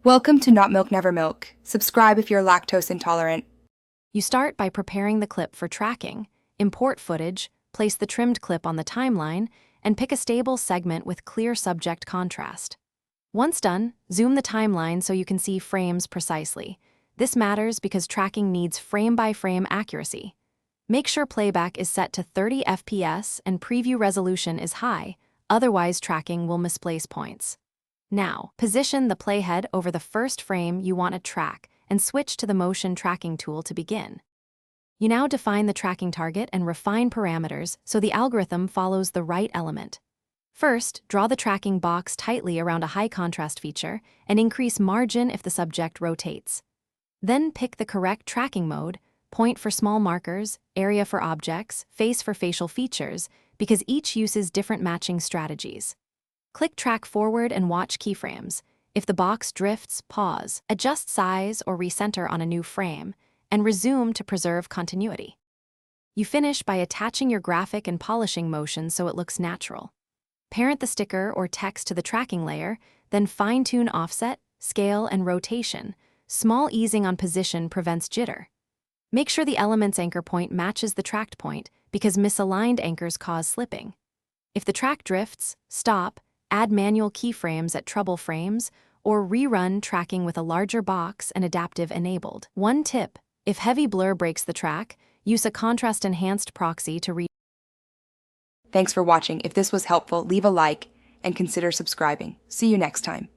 Welcome to Not Milk Never Milk. Subscribe if you're lactose intolerant. You start by preparing the clip for tracking, import footage, place the trimmed clip on the timeline, and pick a stable segment with clear subject contrast. Once done, zoom the timeline so you can see frames precisely. This matters because tracking needs frame-by-frame accuracy. Make sure playback is set to 30 FPS and preview resolution is high, otherwise tracking will misplace points. Now, position the playhead over the first frame you want to track and switch to the motion tracking tool to begin. You now define the tracking target and refine parameters so the algorithm follows the right element. First, draw the tracking box tightly around a high contrast feature and increase margin if the subject rotates. Then pick the correct tracking mode, point for small markers, area for objects, face for facial features, because each uses different matching strategies. Click Track Forward and watch keyframes. If the box drifts, pause, adjust size or recenter on a new frame, and resume to preserve continuity. You finish by attaching your graphic and polishing motion so it looks natural. Parent the sticker or text to the tracking layer, then fine-tune offset, scale, and rotation. Small easing on position prevents jitter. Make sure the element's anchor point matches the tracked point because misaligned anchors cause slipping. If the track drifts, stop, add manual keyframes at trouble frames, or rerun tracking with a larger box and adaptive enabled. One tip: if heavy blur breaks the track, use a contrast-enhanced proxy to read. Thanks for watching. If this was helpful, leave a like and consider subscribing. See you next time.